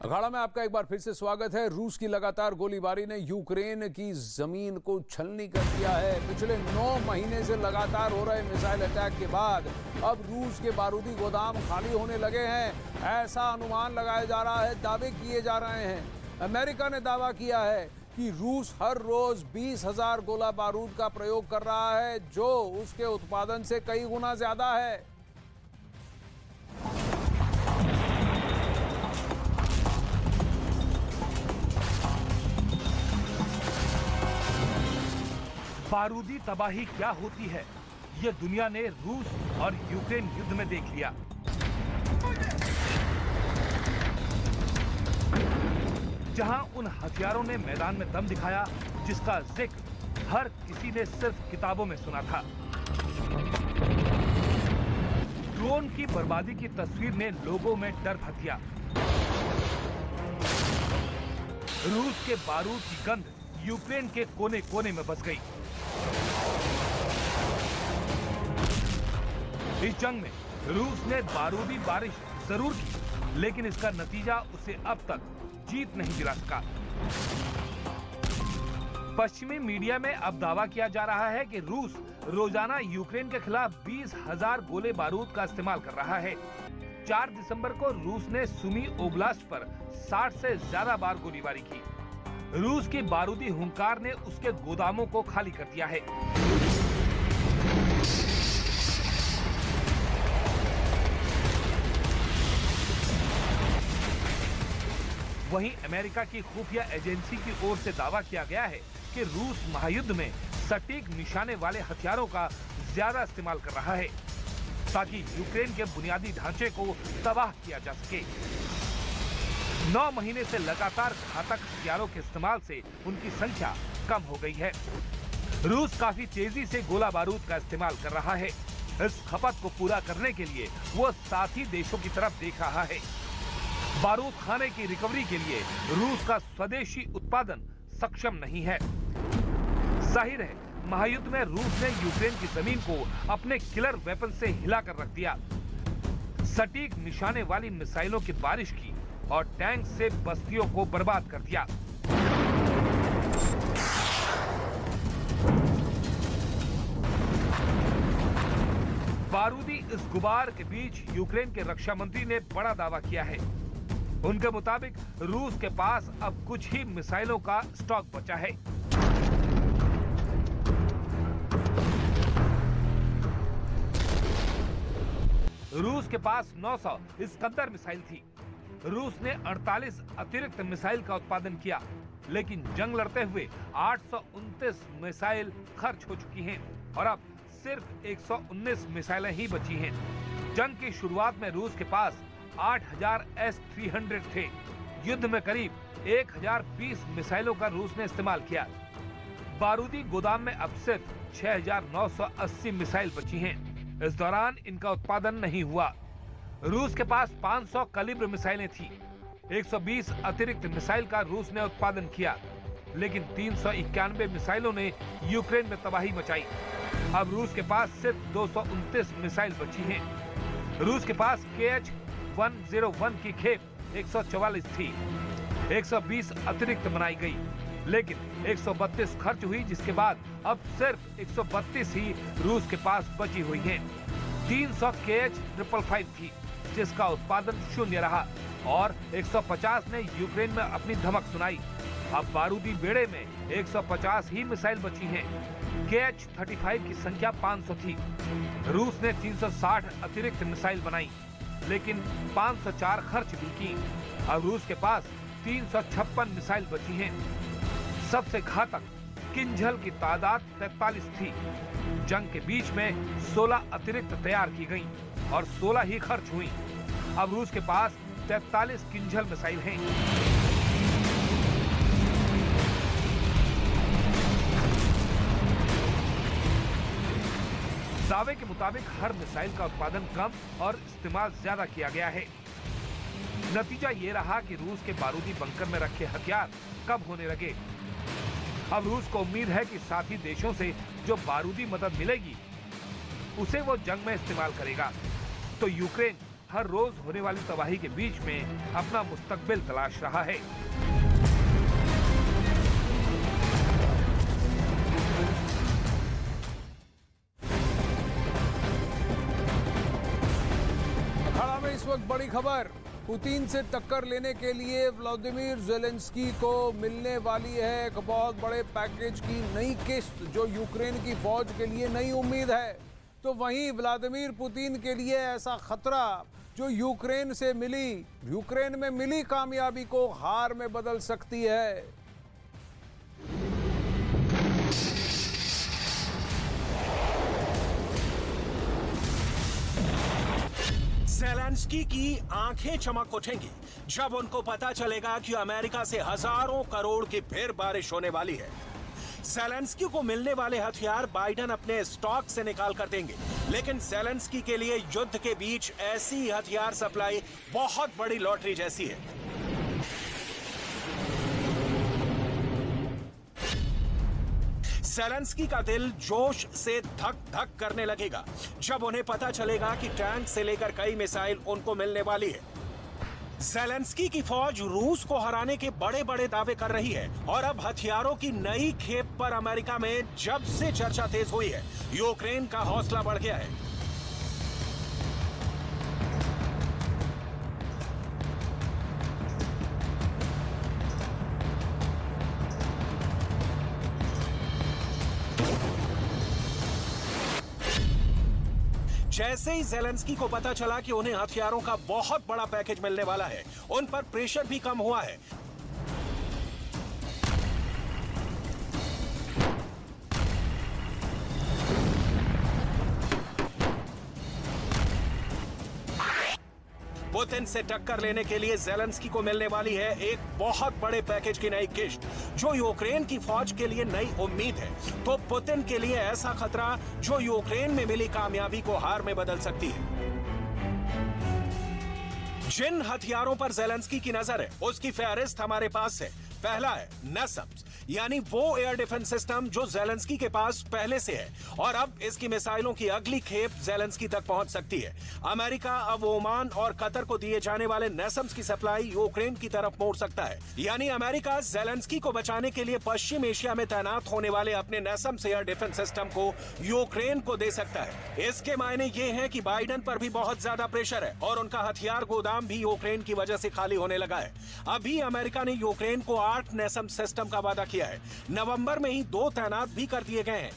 अखाड़ा में आपका एक बार फिर से स्वागत है। रूस की लगातार गोलीबारी ने यूक्रेन की जमीन को छलनी कर दिया है। पिछले 9 महीने से लगातार हो रहे मिसाइल अटैक के बाद अब रूस के बारूदी गोदाम खाली होने लगे हैं, ऐसा अनुमान लगाया जा रहा है, दावे किए जा रहे हैं। अमेरिका ने दावा किया है कि रूस हर रोज 20,000 गोला बारूद का प्रयोग कर रहा है, जो उसके उत्पादन से कई गुना ज्यादा है। बारूदी तबाही क्या होती है, यह दुनिया ने रूस और यूक्रेन युद्ध में देख लिया। जहां उन हथियारों ने मैदान में दम दिखाया जिसका जिक्र हर किसी ने सिर्फ किताबों में सुना था। ड्रोन की बर्बादी की तस्वीर ने लोगों में डर भर दिया। रूस के बारूद की गंध यूक्रेन के कोने कोने में बस गई। इस जंग में रूस ने बारूदी बारिश जरूर की, लेकिन इसका नतीजा उसे अब तक जीत नहीं दिला सका। पश्चिमी मीडिया में अब दावा किया जा रहा है कि रूस रोजाना यूक्रेन के खिलाफ 20,000 गोले बारूद का इस्तेमाल कर रहा है। 4 दिसंबर को रूस ने सुमी ओब्लास्ट पर 60 से ज्यादा बार गोलीबारी की। रूस की बारूदी हुंकार ने उसके गोदामों को खाली कर दिया है। वहीं अमेरिका की खुफिया एजेंसी की ओर से दावा किया गया है कि रूस महायुद्ध में सटीक निशाने वाले हथियारों का ज्यादा इस्तेमाल कर रहा है ताकि यूक्रेन के बुनियादी ढांचे को तबाह किया जा सके। 9 महीने से लगातार घातक हथियारों के इस्तेमाल से उनकी संख्या कम हो गई है। रूस काफी तेजी से गोला बारूद का इस्तेमाल कर रहा है। इस खपत को पूरा करने के लिए वो साथी देशों की तरफ देख रहा है। बारूद खाने की रिकवरी के लिए रूस का स्वदेशी उत्पादन सक्षम नहीं है। जाहिर है, महायुद्ध में रूस ने यूक्रेन की जमीन को अपने किलर वेपन से हिलाकर रख दिया। सटीक निशाने वाली मिसाइलों की बारिश की और टैंक से बस्तियों को बर्बाद कर दिया। बारूदी इस गुबार के बीच यूक्रेन के रक्षा मंत्री ने बड़ा दावा किया है। उनके मुताबिक रूस के पास अब कुछ ही मिसाइलों का स्टॉक बचा है। रूस के पास 900 इस्कंदर मिसाइल थी। रूस ने 48 अतिरिक्त मिसाइल का उत्पादन किया, लेकिन जंग लड़ते हुए 829 मिसाइल खर्च हो चुकी हैं और अब सिर्फ 119 मिसाइलें ही बची हैं। जंग की शुरुआत में रूस के पास 8000 S-300 थे। युद्ध में करीब 1020 मिसाइलों का रूस ने इस्तेमाल किया। बारूदी गोदाम में अब सिर्फ 6980 मिसाइल बची हैं। इस दौरान इनका उत्पादन नहीं हुआ। रूस के पास 500 कैलिबर मिसाइलें थी। 120 अतिरिक्त मिसाइल का रूस ने उत्पादन किया, लेकिन 391 मिसाइलों ने यूक्रेन में तबाही मचाई। अब रूस के पास सिर्फ 229 मिसाइल बची हैं। रूस के पास KH-101 की खेप 144 थी। 120 अतिरिक्त बनाई गई, लेकिन 132 खर्च हुई, जिसके बाद अब सिर्फ 132 ही रूस के पास बची हुई हैं। 300 KH-555 थी, जिसका उत्पादन शून्य रहा और 150 ने यूक्रेन में अपनी धमक सुनाई। अब बारूदी बेड़े में 150 ही मिसाइल बची हैं। KH-35 की संख्या 500 थी। रूस ने 360 अतिरिक्त मिसाइल बनाई, लेकिन 504 खर्च भी की। अब रूस के पास 356 मिसाइल बची हैं। सबसे घातक किंझल की तादाद 43 थी। जंग के बीच में 16 अतिरिक्त तैयार की गईं और 16 ही खर्च हुई। अब रूस के पास 43 किंझल मिसाइल हैं। दावे के मुताबिक हर मिसाइल का उत्पादन कम और इस्तेमाल ज्यादा किया गया है। नतीजा ये रहा कि रूस के बारूदी बंकर में रखे हथियार कम होने लगे। अब रूस को उम्मीद है कि साथी देशों से जो बारूदी मदद मिलेगी उसे वो जंग में इस्तेमाल करेगा, तो यूक्रेन हर रोज होने वाली तबाही के बीच में अपना मुस्तकबिल तलाश रहा है। अखाड़ा में इस वक्त बड़ी खबर, पुतिन से टक्कर लेने के लिए व्लादिमीर ज़ेलेंस्की को मिलने वाली है एक बहुत बड़े पैकेज की नई किस्त, जो यूक्रेन की फौज के लिए नई उम्मीद है। तो वहीं व्लादिमीर पुतिन के लिए ऐसा खतरा जो यूक्रेन में मिली कामयाबी को हार में बदल सकती है। ज़ेलेंस्की की आंखें चमक उठेंगी जब उनको पता चलेगा कि अमेरिका से हजारों करोड़ की फिर बारिश होने वाली है। ज़ेलेंस्की को मिलने वाले हथियार बाइडेन अपने स्टॉक से निकाल कर देंगे, लेकिन ज़ेलेंस्की के लिए युद्ध के बीच ऐसी हथियार सप्लाई बहुत बड़ी लॉटरी जैसी है। ज़ेलेंस्की का दिल जोश से धक धक करने लगेगा जब उन्हें पता चलेगा कि टैंक से लेकर कई मिसाइल उनको मिलने वाली है। ज़ेलेंस्की की फौज रूस को हराने के बड़े बड़े दावे कर रही है और अब हथियारों की नई खेप पर अमेरिका में जब से चर्चा तेज हुई है, यूक्रेन का हौसला बढ़ गया है। जैसे ही ज़ेलेंस्की को पता चला कि उन्हें हथियारों का बहुत बड़ा पैकेज मिलने वाला है, उन पर प्रेशर भी कम हुआ है। पुतिन से टक्कर लेने के लिए ज़ेलेंस्की को मिलने वाली है एक बहुत बड़े पैकेज की नई किस्त, जो यूक्रेन की फौज के लिए नई उम्मीद है। तो पुतिन के लिए ऐसा खतरा जो यूक्रेन में मिली कामयाबी को हार में बदल सकती है। जिन हथियारों पर ज़ेलेंस्की की नजर है, उसकी फहरिस्त हमारे पास है। पहला है NASAMS, यानी वो एयर डिफेंस सिस्टम जो ज़ेलेंस्की के पास पहले से है और अब इसकी मिसाइलों की अगली खेप ज़ेलेंस्की तक पहुंच सकती है। अमेरिका अब ओमान और कतर को दिए जाने वाले NASAMS की सप्लाई यूक्रेन की तरफ मोड़ सकता है, यानी अमेरिका ज़ेलेंस्की को बचाने के लिए पश्चिम एशिया में तैनात होने वाले अपने NASAMS एयर डिफेंस सिस्टम को यूक्रेन को दे सकता है। इसके मायने ये हैं कि बाइडेन पर भी बहुत ज्यादा प्रेशर है और उनका हथियार गोदाम भी यूक्रेन की वजह से खाली होने लगा है। अभी अमेरिका ने यूक्रेन को 8 NASAMS सिस्टम का वादा किया है। नवंबर में ही 2 तैनात भी कर दिए गए हैं।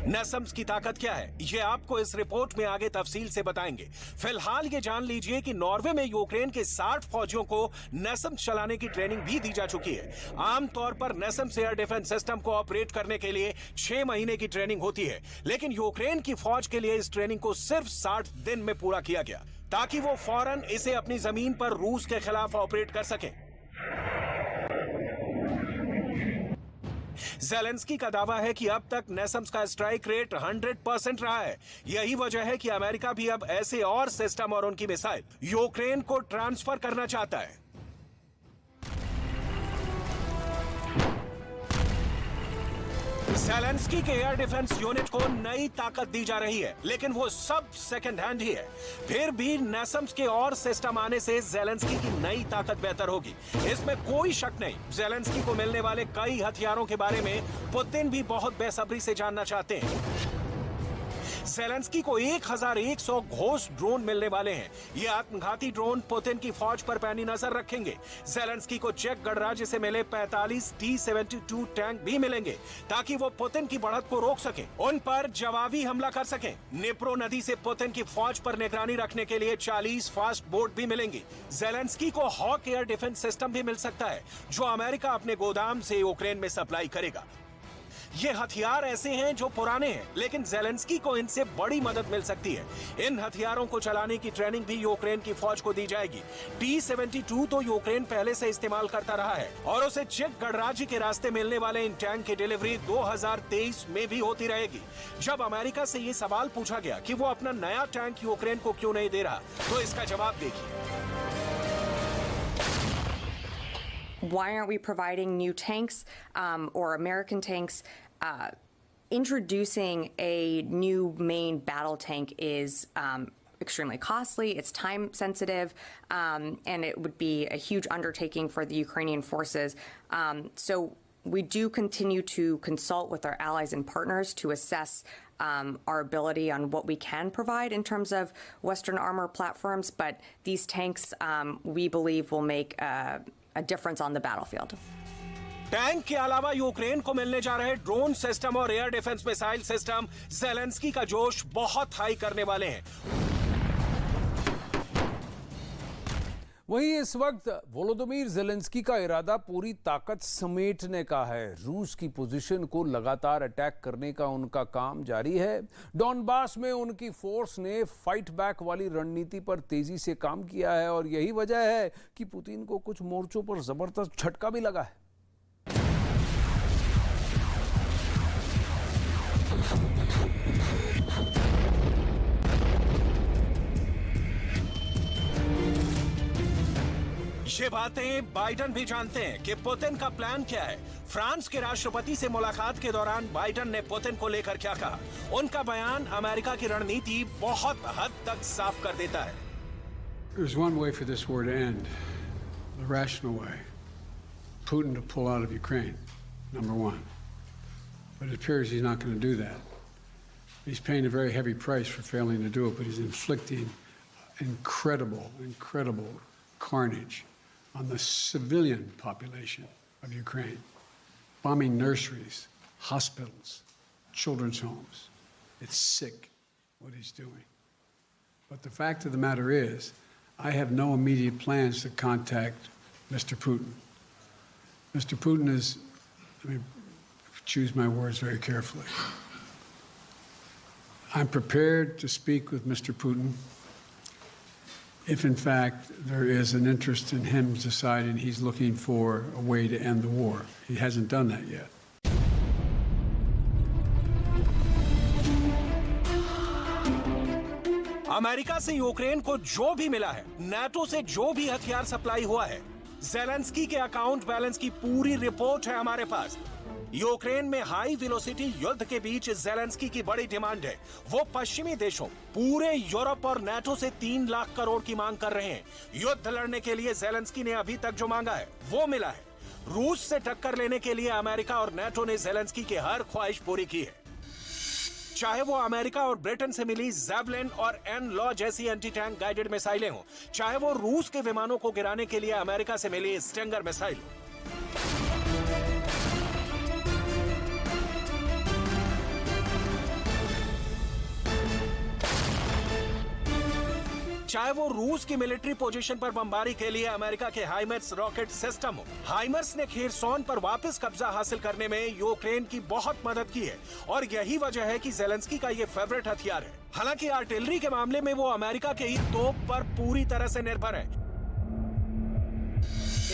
NASAMS की ताकत क्या है, ये आपको इस रिपोर्ट में आगे तफसील से बताएंगे। फिलहाल ये जान लीजिए कि नॉर्वे में यूक्रेन के 60 फौजियों को NASAMS चलाने की ट्रेनिंग भी दी जा चुकी है। आमतौर पर NASAMS एयर डिफेंस सिस्टम को ऑपरेट करने के लिए 6 महीने की ट्रेनिंग होती है, लेकिन यूक्रेन की फौज के लिए इस ट्रेनिंग को सिर्फ 60 दिन में पूरा किया गया, ताकि वो फौरन इसे अपनी जमीन पर रूस के खिलाफ ऑपरेट कर सके। ज़ेलेंस्की का दावा है कि अब तक NASAMS का स्ट्राइक रेट 100% रहा है। यही वजह है कि अमेरिका भी अब ऐसे और सिस्टम और उनकी मिसाइल यूक्रेन को ट्रांसफर करना चाहता है। ज़ेलेंस्की के एयर डिफेंस यूनिट को नई ताकत दी जा रही है, लेकिन वो सब सेकंड हैंड ही है। फिर भी NASAMS के और सिस्टम आने से ज़ेलेंस्की की नई ताकत बेहतर होगी, इसमें कोई शक नहीं। ज़ेलेंस्की को मिलने वाले कई हथियारों के बारे में पुतिन भी बहुत बेसब्री से जानना चाहते हैं। ज़ेलेंस्की को 1100 घोष ड्रोन मिलने वाले हैं। ये आत्मघाती ड्रोन पुतिन की फौज पर पैनी नजर रखेंगे। ज़ेलेंस्की को चेक गणराज्य से मिले 45 T-72 टैंक भी मिलेंगे, ताकि वो पुतिन की बढ़त को रोक सके, उन पर जवाबी हमला कर सके। निप्रो नदी से पुतिन की फौज पर निगरानी रखने के लिए 40 फास्ट बोट भी मिलेंगी। ज़ेलेंस्की को हॉक एयर डिफेंस सिस्टम भी मिल सकता है, जो अमेरिका अपने गोदाम से यूक्रेन में सप्लाई करेगा। ये हथियार ऐसे हैं जो पुराने हैं, लेकिन ज़ेलेंस्की को इनसे बड़ी मदद मिल सकती है। इन हथियारों को चलाने की ट्रेनिंग भी यूक्रेन की फौज को दी जाएगी। T-72 तो यूक्रेन पहले से इस्तेमाल करता रहा है और उसे चेक गणराज्य के रास्ते मिलने वाले इन टैंक की डिलीवरी 2023 में भी होती रहेगी। जब अमेरिका से ये सवाल पूछा गया कि वो अपना नया टैंक यूक्रेन को क्यों नहीं दे रहा, तो इसका जवाब देखिए। Why aren't we providing new tanks or American tanks introducing a new main battle tank is extremely costly, it's time sensitive, and it would be a huge undertaking for the Ukrainian forces. So we do continue to consult with our allies and partners to assess our ability on what we can provide in terms of Western armor platforms, but these tanks, we believe, will make a difference on the battlefield. Tank के अलावा Ukraine को मिलने जा रहे drone system और air defence missile system Zelensky का जोश बहुत हाई करने वाले हैं। वहीं इस वक्त वोलोदिमीर ज़ेलेंस्की का इरादा पूरी ताकत समेटने का है। रूस की पोजीशन को लगातार अटैक करने का उनका काम जारी है। डॉनबास में उनकी फोर्स ने फाइट बैक वाली रणनीति पर तेजी से काम किया है और यही वजह है कि पुतिन को कुछ मोर्चों पर जबरदस्त झटका भी लगा है। ये बातें बाइडन भी जानते हैं कि पुतिन का प्लान क्या है। फ्रांस के राष्ट्रपति से मुलाकात के दौरान बाइडन ने पुतिन को लेकर क्या कहा, उनका बयान अमेरिका की रणनीति बहुत हद तक साफ कर देता है। There's one way for this war to end, the rational way. Putin to pull out of Ukraine, number one. But it appears he's not going to do that. He's paying a very heavy price for failing to do it, but he's inflicting incredible carnage on the civilian population of Ukraine, bombing nurseries, hospitals, children's homes. It's sick what he's doing. But the fact of the matter is, I have no immediate plans to contact Mr. Putin. Mr. Putin is, let me choose my words very carefully. I'm prepared to speak with Mr. Putin if, in fact, there is an interest in him deciding he's looking for a way to end the war. He hasn't done that yet. America से Ukraine को जो भी मिला है, NATO से जो भी हथियार सप्लाई हुआ है, ज़ेलेंस्की के अकाउंट बैलेंस की पूरी रिपोर्ट है हमारे पास। यूक्रेन में हाई वेलोसिटी युद्ध के बीच ज़ेलेंस्की की बड़ी डिमांड है। वो पश्चिमी देशों, पूरे यूरोप और नाटो से 3 लाख करोड़ की मांग कर रहे हैं। युद्ध लड़ने के लिए ज़ेलेंस्की ने अभी तक जो मांगा है, वो मिला है। रूस से टक्कर लेने के लिए अमेरिका और नाटो ने ज़ेलेंस्की की हर ख्वाहिश पूरी की है। चाहे वो अमेरिका और ब्रिटेन से मिली ज़ैवलिन और एन-लॉ जैसी एंटी टैंक गाइडेड मिसाइलें हों, चाहे वो रूस के विमानों को गिराने के लिए अमेरिका से मिली स्टिंगर मिसाइल, चाहे वो रूस की मिलिट्री पोजीशन पर बमबारी के लिए अमेरिका के हाइमर्स रॉकेट सिस्टम हो। हाइमर्स ने खेरसोन पर वापस कब्जा हासिल करने में यूक्रेन की बहुत मदद की है और यही वजह है कि ज़ेलेंस्की का ये फेवरेट हथियार है। हालांकि आर्टिलरी के मामले में वो अमेरिका के ही तोप पर पूरी तरह से निर्भर है।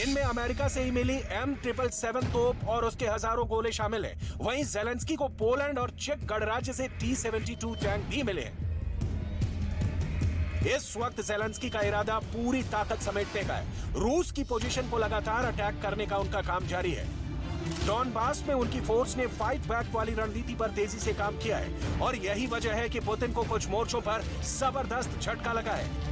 इनमें अमेरिका से ही मिली M777 तोप और उसके हजारों गोले शामिल हैं। वहीं ज़ेलेंस्की को पोलैंड और चेक गणराज्य से T-72 टैंक भी मिले हैं। इस वक्त ज़ेलेंस्की का इरादा पूरी ताकत समेटने का है। रूस की पोजीशन को लगातार अटैक करने का उनका काम जारी है। डॉनबास में उनकी फोर्स ने फाइट बैक वाली रणनीति पर तेजी से काम किया है और यही वजह है कि पुतिन को कुछ मोर्चों पर जबरदस्त झटका लगा है।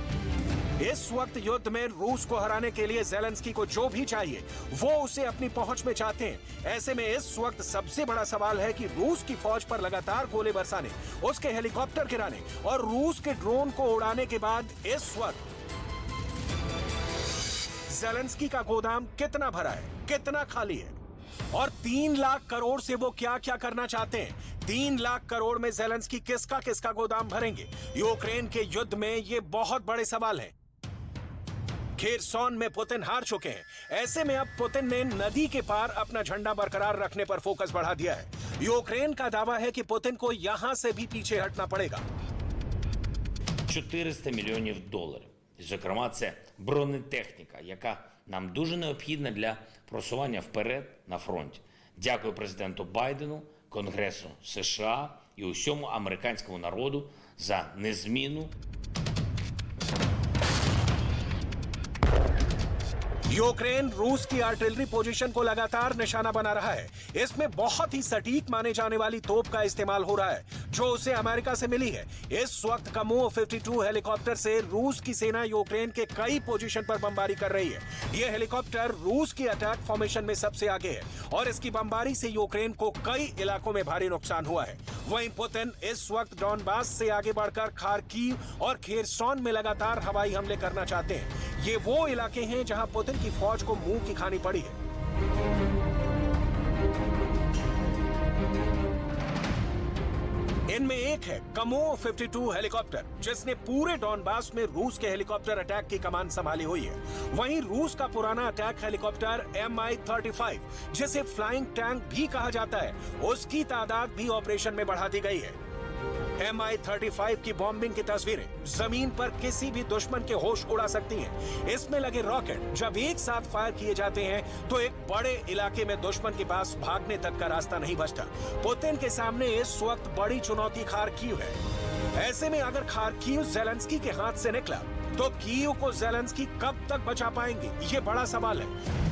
इस वक्त युद्ध में रूस को हराने के लिए ज़ेलेंस्की को जो भी चाहिए, वो उसे अपनी पहुंच में चाहते हैं। ऐसे में इस वक्त सबसे बड़ा सवाल है कि रूस की फौज पर लगातार गोले बरसाने, उसके हेलीकॉप्टर गिराने और रूस के ड्रोन को उड़ाने के बाद इस वक्त ज़ेलेंस्की का गोदाम कितना भरा है, कितना खाली है और 3 लाख करोड़ से वो क्या क्या करना चाहते हैं। 3 लाख करोड़ में ज़ेलेंस्की किसका गोदाम भरेंगे? यूक्रेन के युद्ध में ये बहुत बड़े सवाल हैं। खेरसोन में पुतिन हार चुके हैं। ऐसे में अब पुतिन ने नदी के पार अपना झंडा बरकरार रखने पर फोकस बढ़ा दिया है। यूक्रेन का दावा है कि पुतिन को यहां से भी पीछे हटना पड़ेगा। 400 мільйонів доларів. І, зокрема, це бронетехніка, яка нам дуже необхідна для просування вперед на фронті. Дякую президенту Байдену, Конгресу США і усьому американському народу за незмінну यूक्रेन रूस की आर्टिलरी पोजीशन को लगातार निशाना बना रहा है। इसमें बहुत ही सटीक माने जाने वाली तोप का इस्तेमाल हो रहा है जो उसे अमेरिका से मिली है। इस वक्त कमो 52 हेलीकॉप्टर से रूस की सेना यूक्रेन के कई पोजीशन पर बमबारी कर रही है। यह हेलीकॉप्टर रूस की अटैक फॉर्मेशन में सबसे आगे है और इसकी बमबारी से यूक्रेन को कई इलाकों में भारी नुकसान हुआ है। वहीं पुतिन इस वक्त डॉनबास से आगे बढ़कर खार्किव और खेरसॉन में लगातार हवाई हमले करना चाहते हैं। ये वो इलाके हैं जहां पुतिन की फौज को मुंह की खानी पड़ी है। इनमें एक है कमो 52 हेलीकॉप्टर, जिसने पूरे डॉनबास में रूस के हेलीकॉप्टर अटैक की कमान संभाली हुई है। वहीं रूस का पुराना अटैक हेलीकॉप्टर Mi-35, जिसे फ्लाइंग टैंक भी कहा जाता है, उसकी तादाद भी ऑपरेशन में बढ़ा दी गई है। Mi-35 की बॉम्बिंग की तस्वीरें जमीन पर किसी भी दुश्मन के होश उड़ा सकती हैं। इसमें लगे रॉकेट जब एक साथ फायर किए जाते हैं तो एक बड़े इलाके में दुश्मन के पास भागने तक का रास्ता नहीं बचता। पुतिन के सामने इस वक्त बड़ी चुनौती खार्किव है। ऐसे में अगर खार्किव ज़ेलेंस्की के हाथ से निकला तो कीव को ज़ेलेंस्की कब तक बचा पाएंगे, ये बड़ा सवाल है।